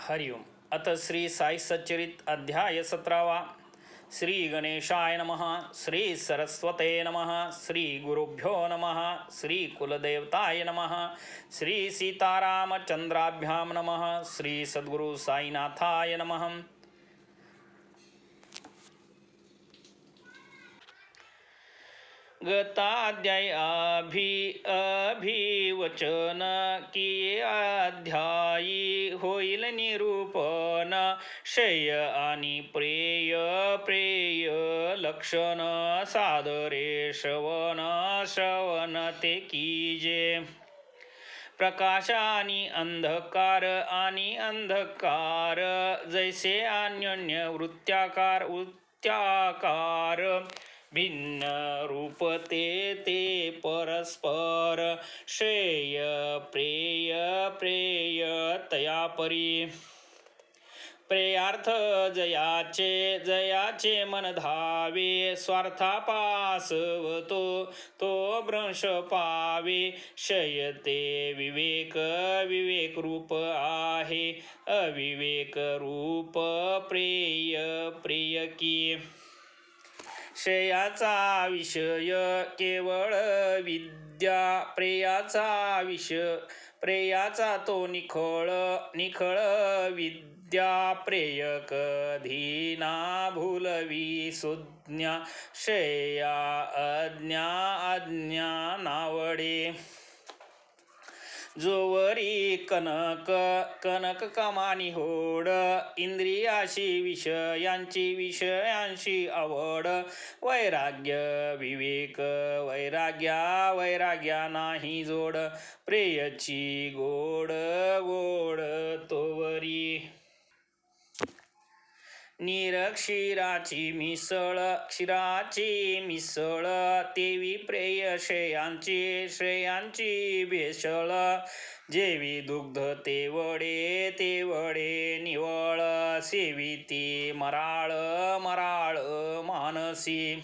हरिओम. अथ श्री साई सच्चरित अध्याय 17. श्री गणेशाय नमः. श्री सरस्वते नमः. श्री गुरुभ्यो नमः. श्री कुलदेवताय नमः. श्री सीतारामचंद्राभ्यां नमः. श्री सद्गुरु साईनाथाय नमः. गताध्याय अभिवचन किये अध्यायी होईल निरूपण श्रेय आणि प्रेय प्रेय लक्षण सादरे श्रवण ते कीजे. प्रकाश आणि अंधकार जैसे अन्योन्य वृत्त्याकार भिन्न रूप ते परस्पर श्रेय प्रेय प्रेय तयापरी. प्रेयार्थ जयाचे मन धावे स्वार्थापासवतो तो भ्रंश पावे. शयते विवेक रूप आहे अविवेक रूप प्रेय प्रेयकी. श्रेयाचा विषय केवळ विद्या प्रेयाचा तो निखळ विद्या. प्रेय कधी ना भूलवी सुज्ञा श्रेया अज्ञानावडे. जोवरी कनक कमानी होड इंद्रियाशी विषयांशी आवड. वैराग्य विवेक वैराग्या नाही जोड. प्रेयची गोड तोवरी. क्षीराची मिसळ तेवी प्रेय श्रेयांची भेसळ. जेवी दुग्ध ते वडे निवळ. सेविती मराळ मानसी.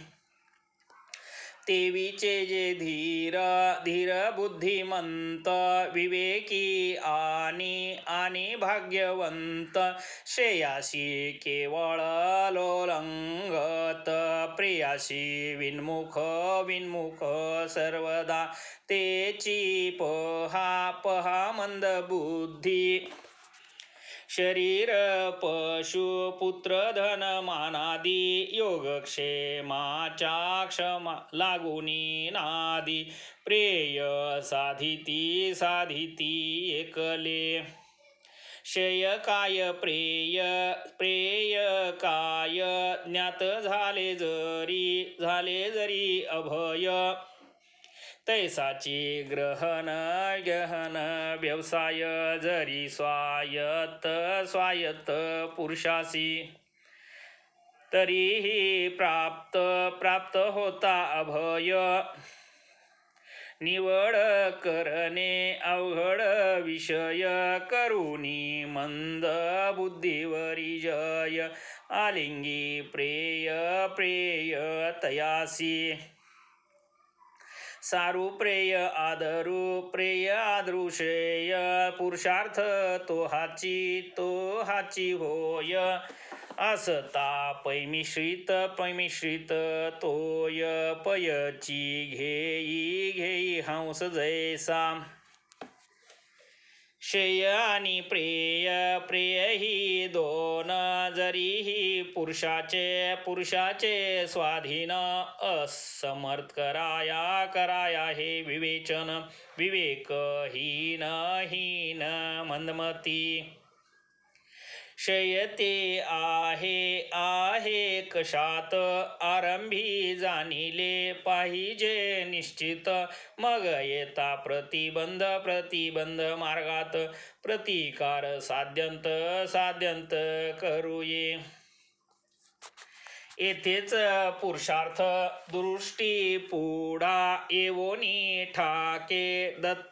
तेवीचे जे धीर बुद्धिमंत विवेकी आणि भाग्यवंत. श्रेयाशी केवळ लोलंगत प्रेयाशी विन्मुख सर्वदा. तेची पहा मंद बुद्धी. शरीर पशु पुत्र धन मानादी योगक्षेमाच्या क्षमा लागुनी नादी. प्रेय साधिती एकले. श्रेय काय प्रेय काय ज्ञात झाले जरी अभय. तैसाची ग्रहण व्यवसाय जरी स्वायत्त पुरुषासी. तरीही प्राप्त होता अभय. निवड करणे अवघड विषय करुणी मंद बुद्धीवरी जय. आलिंगी प्रेय तयासी. सारू प्रेय आदरू श्रेय पुरुषार्थ तो हाची होय. असता पैमिश्रित तोय पयची घेई हंस जैसा. श्रेय आणि प्रेय ही दोन जरीही पुरुषाचे स्वाधीन. असमर्थ कराया हे विवेचन विवेकहीन मंदमती. श्रेय ते आहे कशात आरंभी जाणिले पाहिजे निश्चित. मग येता प्रतिबंध मार्गात प्रतिकार साध्यंत करूये. येथेच पुरुषार्थ दृष्टी पुढा येवोनी ठाके दत्त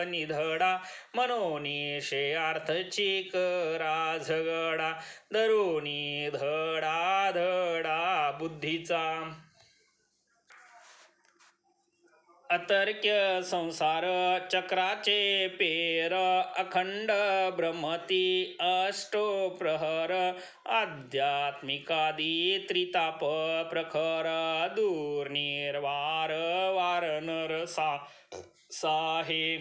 निधडा. मनोनी श्रेयार्थची करा झगडा. दरुनी धडा बुद्धीचा. अतर्क्य संसार चक्राचे पेर अखंड ब्रह्मती अष्टो प्रहर आध्यात्मिकादी त्रिताप प्रखर दूर निर्वार वार नर साहे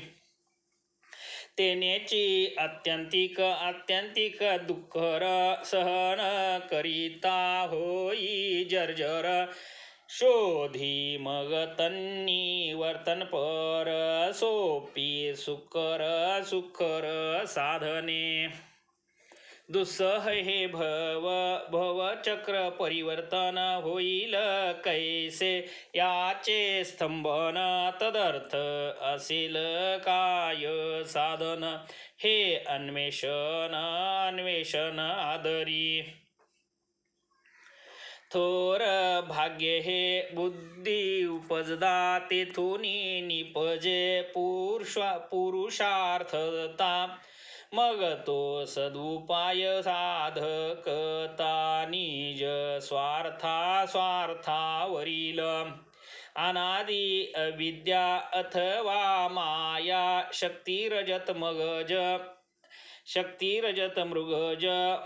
तेनेची आत्यंतिक दुःखर सहन करिता होई जर्जर शोधी मग तन्नी वर्तन पर सोपी सुकर साधने दुस्सह हे भव चक्र परिवर्तन होईल कैसे याचे स्तंभन तदर्थ असेल काय साधन हे अन्वेषण आदरी थोर भाग्य हे बुद्धी उपजदा तेथुनी निपजे पुरुषार्थता मग तो सदुपाय साधकता निज स्वार्थावरील अनादि अविद्या अथवा माया शक्तिरजत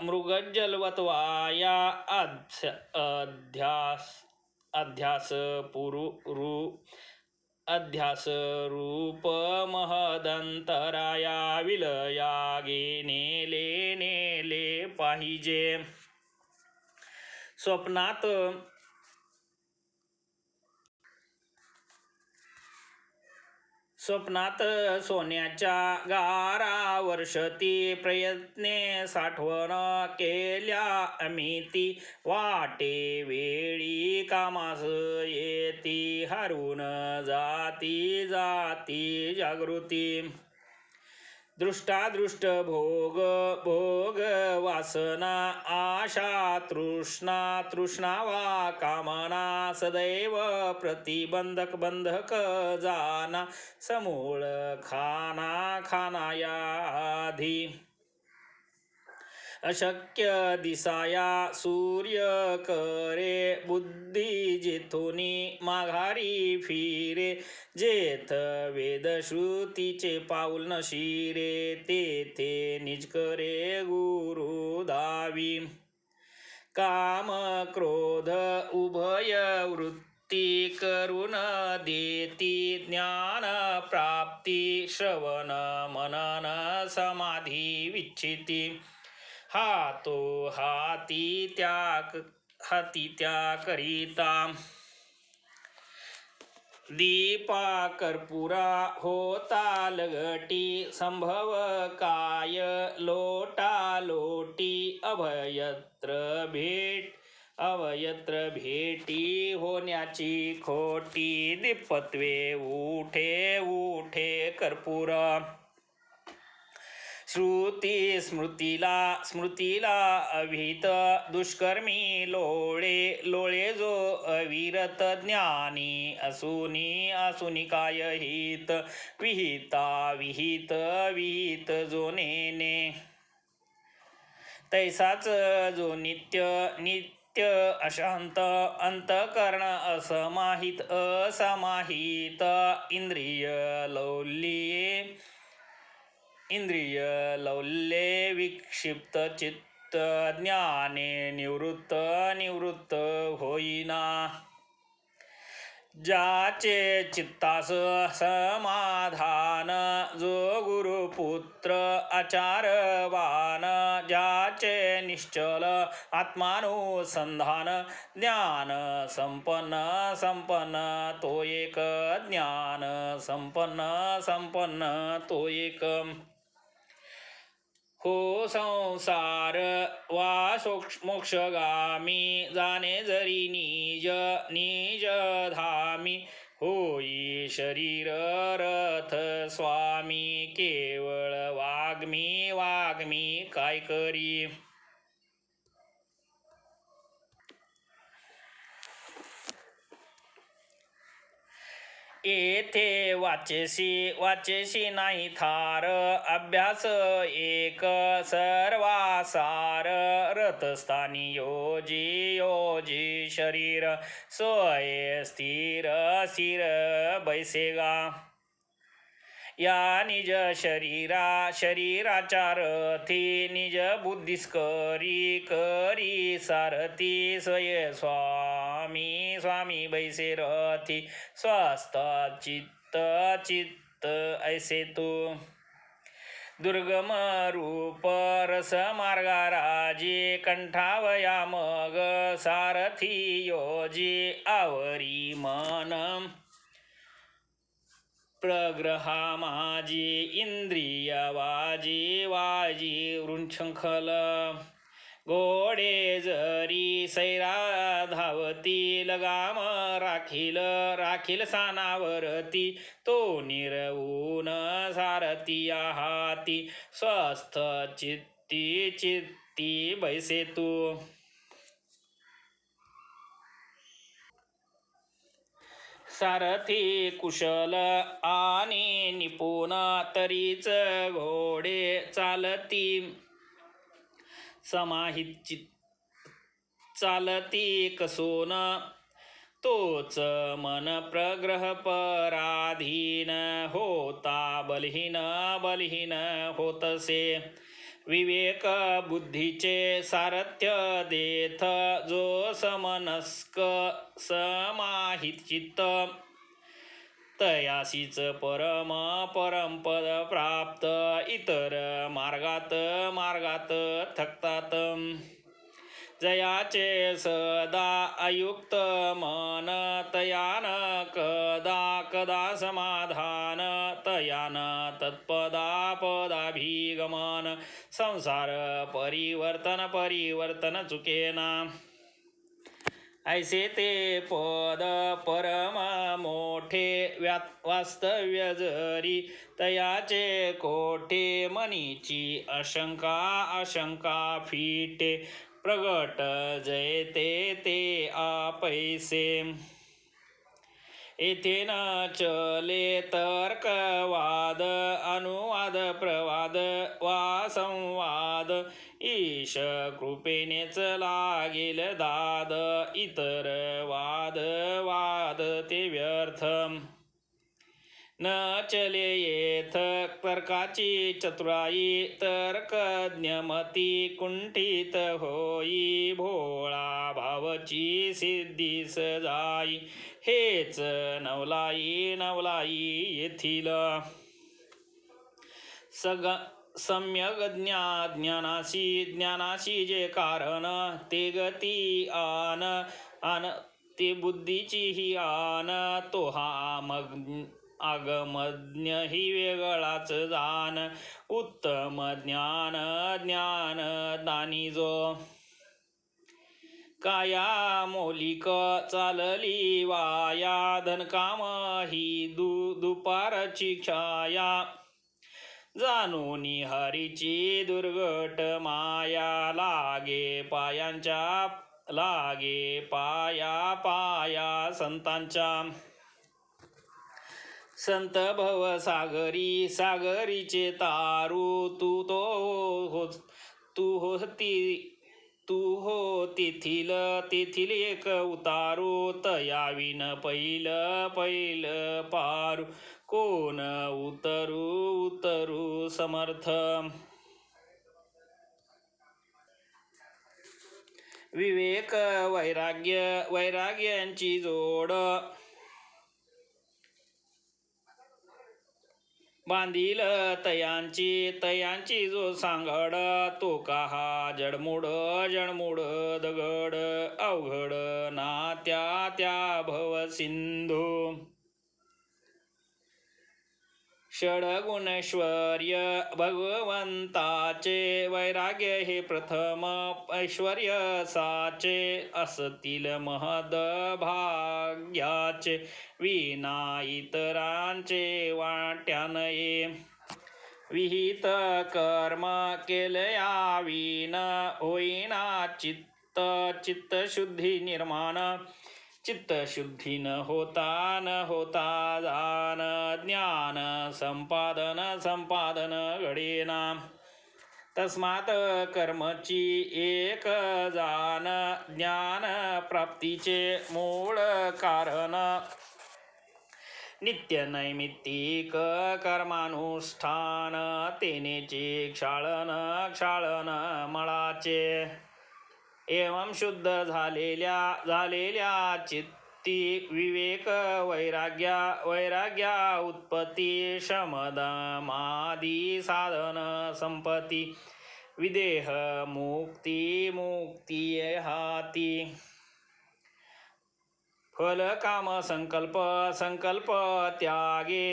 मृगजलवत्वाया अध्यास रूप महदंतराया विलयागे नेले पाहिजे स्वप्नात सोन्याच्या गारा वर्षती प्रयत्ने साठवण केल्या अमिती वाटे वेळी कामास येती हरून जाती जागृती दृष्टादृष्ट भोग वासना आशा तृष्णा वा कामना सदैव बंधक जाना समूळ खानाया आधी अशक्य दिसाया सूर्य करे बुद्धी जेथुनी माघारी फिरे जेथ वेदश्रुतीचे पाऊल न शिरे तेथे निज करे गुरु दावी काम क्रोध उभय वृत्ती करून देती ज्ञान प्राप्ती श्रवण मनन समाधी विच्छिती हातो हाती त्या करिता दीपा कर्पुरा होता लगटी संभव काय लोटा लोटी अभयत्र भेटी होण्याची खोटी दीपत्वे उठे कर्पुरा श्रुती स्मृतीला अभित दुष्कर्मी लोळे जो अविरत ज्ञानी असुनी काय हित विहित जो नेने तैसाच जो नित्य अशांत अंतकरण असमाहित इंद्रिय लौल्ये विक्षिप्त चित्त ज्ञाने निवृत्त होईना ज्याचे चित्तास समाधान जो गुरुपुत्र आचारवान ज्याचे निश्चल आत्मानुसंधान ज्ञान संपन्न तो एक ज्ञान संपन्न तो एक हो संसार वा मोक्षगामी जाणे जरी निज धामी होई शरीर रथ स्वामी केवळ वाग्मी काय करी येथे वाचेशी नाही थार, अभ्यास एक सर्वासार, रथस्थानी योजी शरीर, सोय स्थिर बैसेगा. या निज शरीराच्या रथी, निज बुद्धीस करी सारथी, स्वय स्वामी बैसे रथी, स्वस्थ चित्त ऐसे तू. दुर्गम रूप रस मार्गा राजी, कंठावया मग सारथी योजी, आवरी मन प्रग्रहा माझी, इंद्रिय वाजी वृंशंखल. घोडे जरी सैरा धावती, लगाम राखील सानावरती, तो निरवून सारथी हाती, स्वस्थ चित्ती बैसे तू. सारथी कुशल आणि निपुण, तरीच घोडे चालती समाहित चालती कसून, तोच मन प्रग्रह पराधीन, होता बलहीन होतसे. विवेक बुद्धीचे सारथ्य देथ, जो समनस्क समाहित चित्त, तयासीच परमपद प्राप्त. इतर मार्गात थकतात, जयाचे सदा अयुक्त मन, तयान कदा समाधान, तयान तत्पदाभिगमन, संसार परिवर्तन चुकेना. ऐसे ते पद परम मोठे, वास्तव्य जरी तयाचे कोठे, मनीची आशंका फिटे, प्रगट जयते ते आपैसे. येथे न चले तर्कवाद, अनुवाद प्रवाद वा संवाद, ईश कृपेनेच लागेल दाद, इतर वाद ते व्यर्थ. न चले येथ तर्काची चतुराई, तर्कज्ञमती कुंठित होई, भोळा भावची सिद्धीस जाई, हेच नवलाई येथील. सम्यक ज्ञानाशी जे कारण, ते गती आन ते बुद्धीची ही आन, तो हा आगमज्ञ ही वेगळाच जाण. उत्तम ज्ञान दानी जो, काया मोलिक चालली वाया, धनकाम ही दुपारची छाया, जाणूनी हरीची दुर्गट माया, लागे पाया संतांच्या. संत भव सागरीचे तारू, तू हो तेथील एक उतारू, तयाविन पैल पारू, कोण उतरू समर्थ. विवेक वैराग्यांची जोड, बांधील तयांची जो सांगड, तो काहा जडमूड दगड, अवघड ना त्या भव सिंधू. षडगुणैश्वर्य भगवंताचे, वैराग्य हे प्रथम ऐश्वर्य साचे, असतील महद भाग्याचे, विना इतरांचे वाट्यानये. विहित कर्म केलया विन, होईना चित्त शुद्धी निर्माण, चित्तशुद्धी न होता दान ज्ञान संपादन घडेना तस्मात कर्मची एक जाण ज्ञान प्राप्तीचे मूळ कारण नित्य नैमित्तिक कर्मानुष्ठान तेनेचे क्षाळन मळाचे एवं शुद्ध झालेल्या चित्ती विवेक वैराग्या उत्पत्ती शमदमादी साधन संपत्ती विदेह मुक्ती हाती फल काम संकल्प त्यागे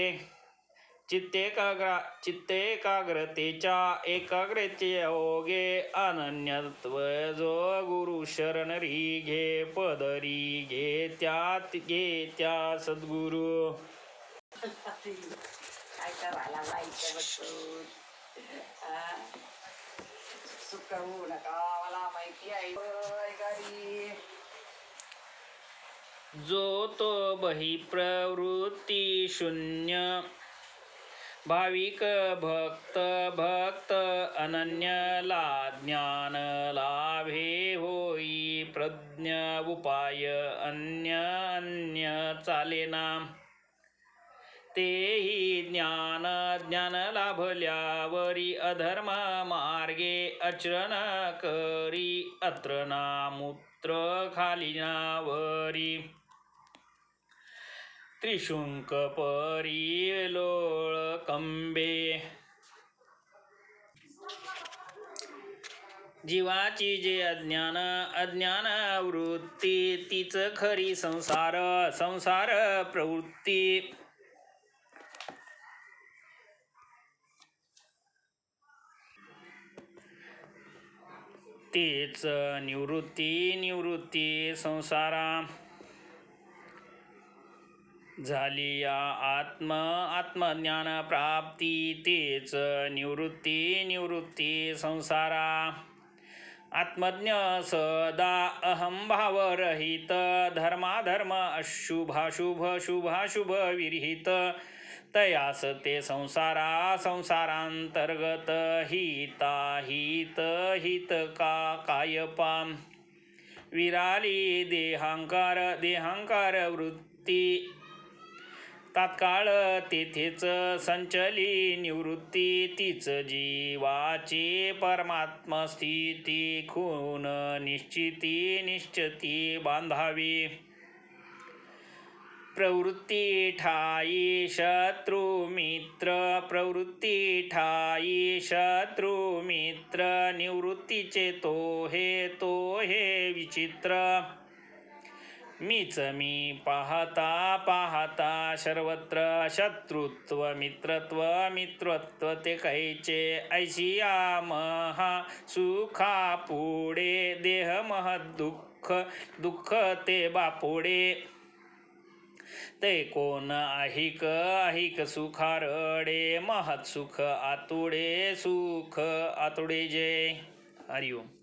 चित्तेकाग्रतेच्या एकाग्रतेचे ओगे अनन्यत्व जो गुरु शरणरी घे पदरी घे त्या सद्गुरु काय करायला जायचं बसून सुख होऊ नका मला माहिती आहे गाडी जो तो बहिप्रवृत्ती शून्य भाविक भक्त अनन्यला ज्ञान लाभे होई प्रज्ञ उपाय अन्य चालेना तेही ज्ञान लाभल्यावरी अधर्म मार्गे आचरण करी अत्र नामूत्र खालीनावरी त्रिशुंक परी लोळ कंबे जीवाची जे अज्ञान वृत्ती तीच खरी संसार प्रवृत्ती तेच निवृत्ती संसारा झाली या आत्मज्ञान प्राप्ती तेच निवृत्ती संसारा आत्मज्ञ सदा अहंभावरहित धर्माधर्म शुभाशुभ विरहित तयास ते संसारांतर्गत हित कायपा विराली देहांकार वृत्ती तात्काळ तेथेच संचली निवृत्ती तीच जीवाची परमात्मस्थिती खून निश्चिती बांधावी प्रवृत्ती ठाई शत्रु मित्र निवृत्तीचे तो हे विचित्र मीच मी पाहता सर्वत्र शत्रुत्व मित्रत्व ते कैचे ऐशिया महा सुखा पुढे देह महद दुःख ते बापुडे ते कोण ऐहिक सुखारडे महत् सुख आतुडे जय हरिओम.